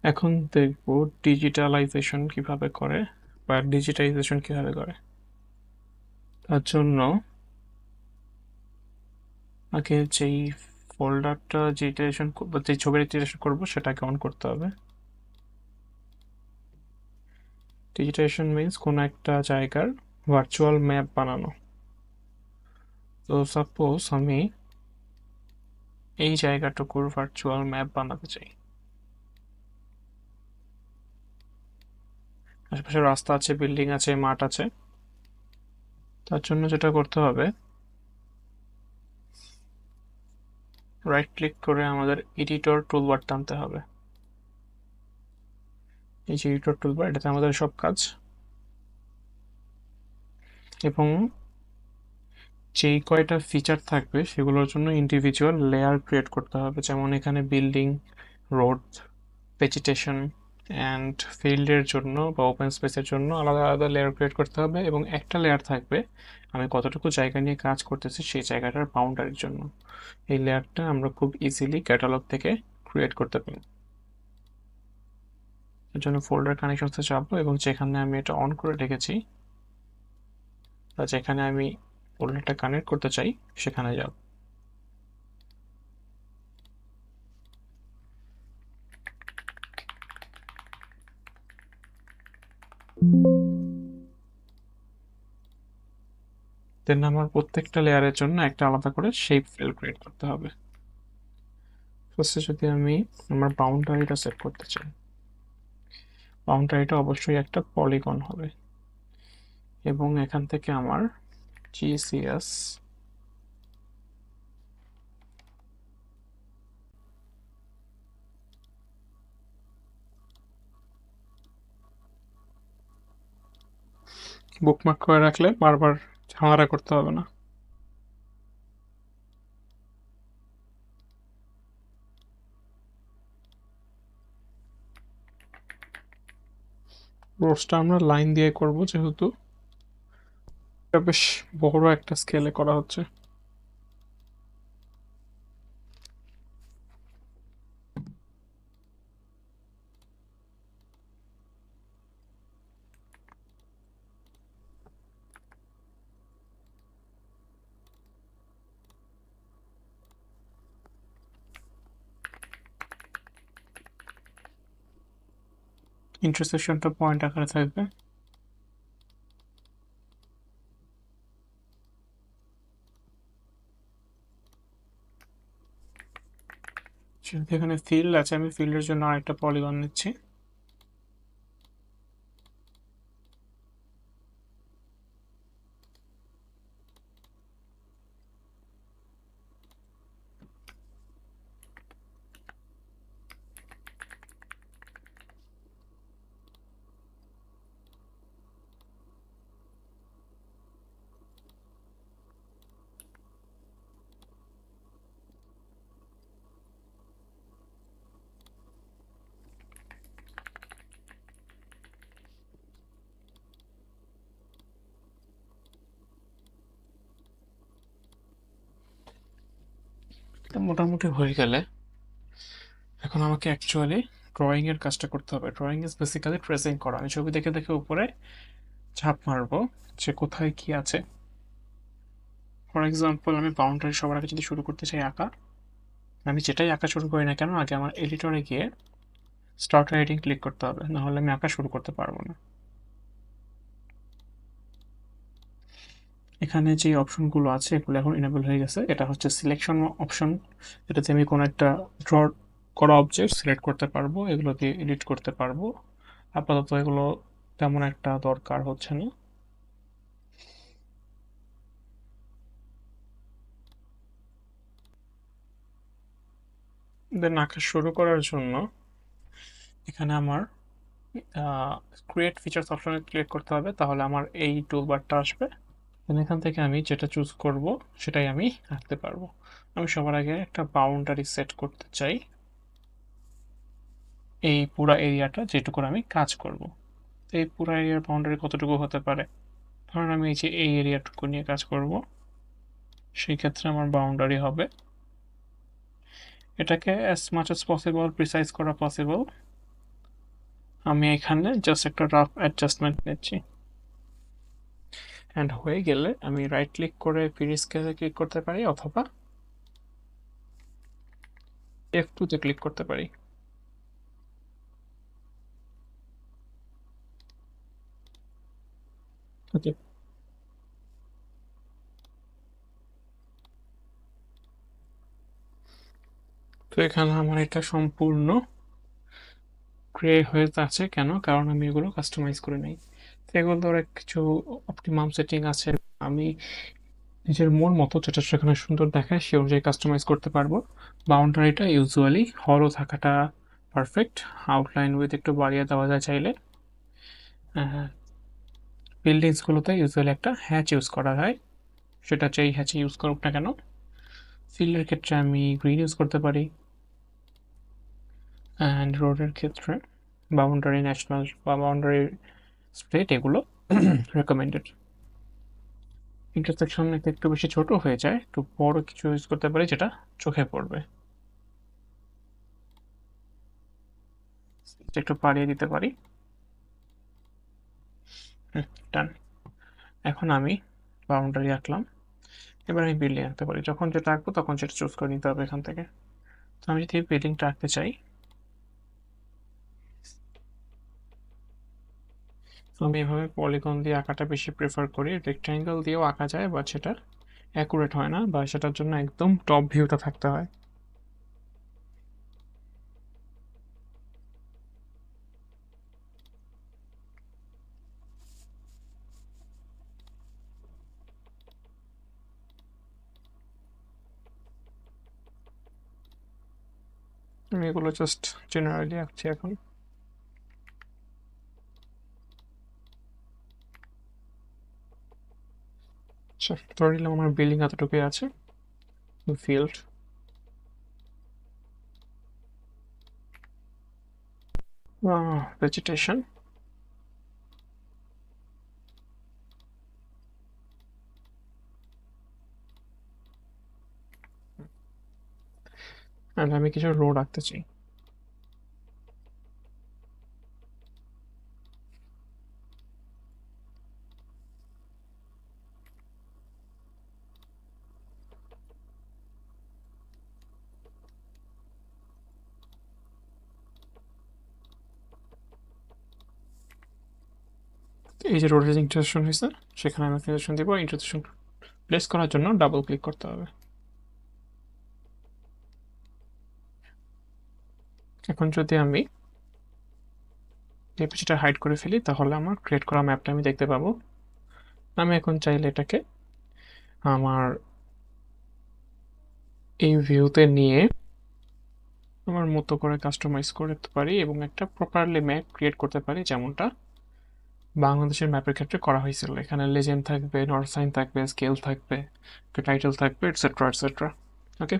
এখন দেখব ডিজিটালাইজেশন কিভাবে করে বা ডিজিটাইজেশন কিভাবে করে। তার জন্য আগে যেই ফোল্ডারটা ডিজিটাইজেশন বা যে ছবি ডিজিটাইজেশন করবো সেটাকে অন করতে হবে। ডিজিটাইজেশন মিন্স কোনো একটা জায়গার ভার্চুয়াল ম্যাপ বানানো। তো সাপোজ আমি এই জায়গাটুকুর ভার্চুয়াল ম্যাপ বানাতে চাই। আশেপাশে রাস্তা আছে, বিল্ডিং আছে, মাঠ আছে। তার জন্য যেটা করতে হবে, রাইট ক্লিক করে আমাদের এডিটর টুলবার টানতে হবে। এই যে এডিটর টুলবার, এটাতে আমাদের সব কাজ, এবং যেই কয়টা ফিচার থাকবে সেগুলোর জন্য ইন্ডিভিজুয়াল লেয়ার ক্রিয়েট করতে হবে। যেমন এখানে বিল্ডিং, রোড, ভেজিটেশন অ্যান্ড ফিল্ডের জন্য বা ওপেন স্পেসের জন্য আলাদা আলাদা লেয়ার ক্রিয়েট করতে হবে, এবং একটা লেয়ার থাকবে আমি কতটুকু জায়গা নিয়ে কাজ করতেছি সেই জায়গাটার বাউন্ডারির জন্য। এই লেয়ারটা আমরা খুব ইজিলি ক্যাটালগ থেকে ক্রিয়েট করতে পারি। এর জন্য ফোল্ডার কানেকশনসে যাবো এবং যেখানে আমি এটা অন করে রেখেছি বা যেখানে আমি ফোল্ডারটা কানেক্ট করতে চাই সেখানে যাব। দেন আমার প্রত্যেকটা লেয়ারের জন্য একটা আলাদা করে শেপ ফিল ক্রিয়েট করতে হবে। ফার্স্টে যদি আমি আমার বাউন্ডারিটা সেট করতে চাই, বাউন্ডারিটা অবশ্যই একটা পলিগন হবে, এবং এখান থেকে আমার জিসিএস বুকমার্ক করে রাখলে বারবার ঝামেলা করতে হবে না। রোজটা আমরা লাইন দিয়ে করব, যেহেতু এটা বেশ বড় একটা স্কেলে করা হচ্ছে। ইন্টারসেকশনটা পয়েন্ট আকারে থাকবে। যেহেতু এখানে ফিল্ড আছে, আমি ফিল্ডের জন্য আরেকটা পলিগন নিচ্ছি। মোটামুটি হয়ে গেলে এখন আমাকে অ্যাকচুয়ালি ড্রয়িং এর কাজটা করতে হবে। ড্রয়িং ইজ বেসিক্যালি ট্রেসিং করা। আমি ছবি দেখে দেখে উপরে ঝাঁপ মারবো যে কোথায় কি আছে। ফর এক্সাম্পল, আমি বাউন্ডারি সবার আগে যদি শুরু করতে চাই আঁকা, আমি যেটাই আঁকা শুরু করি না কেন, আগে আমার এডিটরে গিয়ে স্টার্ট এডিটিং ক্লিক করতে হবে, নাহলে আমি আঁকা শুরু করতে পারবো না। এখানে যে অপশনগুলো আছে এগুলো এখন ইনেবল হয়ে গেছে। এটা হচ্ছে সিলেকশন অপশন, এটাতে আমি কোনো একটা ড্র করা অবজেক্ট সিলেক্ট করতে পারবো, এগুলো দিয়ে এডিট করতে পারবো। আপাতত এগুলো তেমন একটা দরকার হচ্ছে না। দেন আঁকা শুরু করার জন্য এখানে আমার ক্রিয়েট ফিচার্স অপশনে ক্লিক করতে হবে, তাহলে আমার এই টুলবারটা আসবে। দেন এখান থেকে আমি যেটা চুজ করব সেটাই আমি আঁকতে পারবো। আমি সবার আগে একটা বাউন্ডারি সেট করতে চাই, এই পুরা এরিয়াটা যেটুকু আমি কাজ করব। এই পুরা এরিয়ার বাউন্ডারি কতটুকু হতে পারে, ধরুন আমি এই যে এই এরিয়াটুকু নিয়ে কাজ করব, সেই ক্ষেত্রে আমার বাউন্ডারি হবে, এটাকে as much as possible precise করা পসিবল আমি এখানে জাস্ট একটা রাফ অ্যাডজাস্টমেন্ট নিচ্ছি, অ্যান্ড হয়ে গেলে আমি রাইট ক্লিক করে ফ্রি স্কেলে ক্লিক করতে পারি অথবা F2 তে ক্লিক করতে পারি। ওকে, তো এখানে আমার এটা সম্পূর্ণ গ্রে হয়ে আছে কেন, কারণ আমি এগুলো কাস্টমাইজ করে নিই। তো এগুলো ধরে কিছু অপটিমাম সেটিং আছে, আমি নিজের মন মতো যেটা সেখানে সুন্দর দেখায় সে অনুযায়ী কাস্টমাইজ করতে পারবো। বাউন্ডারিটা ইউজুয়ালি হলও থাকাটা পারফেক্ট, আউটলাইন উইথ একটু বাড়িয়ে দেওয়া যায় চাইলে। বিল্ডিংসগুলোতে ইউজুয়ালি একটা হ্যাচ ইউজ করা হয়, সেটা যেই হ্যাচে ইউজ করুক না কেন। ফিল্ডের ক্ষেত্রে আমি গ্রিন ইউজ করতে পারি, অ্যান্ড রোডের ক্ষেত্রে বাউন্ডারি ন্যাশনাল বা বাউন্ডারি স্প্রেড এগুলো রেকমেন্ডেড। ইন্টারসেকশন একটু বেশি ছোট হয়ে যায়, একটু বড় কিছু ইউজ করতে পারি যেটা চোখে পড়বে, একটু বাড়িয়ে দিতে পারি। ডান। এখন আমি বাউন্ডারি আঁকলাম, এবার আমি বিল্ডিং আঁকতে পারি, যখন যেটা আঁকবো তখন সেটা চুজ করে নিতে হবে এখান থেকে। তো আমি যদি বিল্ডিংটা আঁকতে চাই, আমি এভাবে পলিগন দিয়ে আঁকাটা বেশি প্রেফার করি। রেক্ট্যাঙ্গেল দিয়েও আঁকা যায়, বাট সেটা অ্যাকুরেট হয় না, বা সেটার জন্য একদম টপ ভিউটা থাকতে হয়। আমি এগুলো জাস্ট জেনারেলি আঁকছি এখন। আচ্ছা, ধরে নিলাম আমার বিল্ডিং এতটুকুই আছে। ফিল্ড, ভেজিটেশন, আর আমি কিছু রোড আঁকতে চাই। এই যে রোডের ইন্টারসেকশন হয়েছে, সেখানে আমি ইন্টারসেকশন দিব। ইন্টারসেকশন প্লেস করার জন্য ডাবল ক্লিক করতে হবে। এখন যদি আমি এই পেজটা হাইড করে ফেলি, তাহলে আমার ক্রিয়েট করা ম্যাপটা আমি দেখতে পাবো। আমি এখন চাইলে এটাকে আমার এই ভিউতে নিয়ে আমার মতো করে কাস্টমাইজ করতে পারি এবং একটা প্রপারলি ম্যাপ ক্রিয়েট করতে পারি, যেমনটা বাংলাদেশের ম্যাপের ক্ষেত্রে করা হয়েছিল। এখানে লেজেন্ড থাকবে, নর্থ সাইন থাকবে, স্কেল থাকবে, টাইটেল থাকবে, এটসেট্রা এটসেট্রা। ওকে।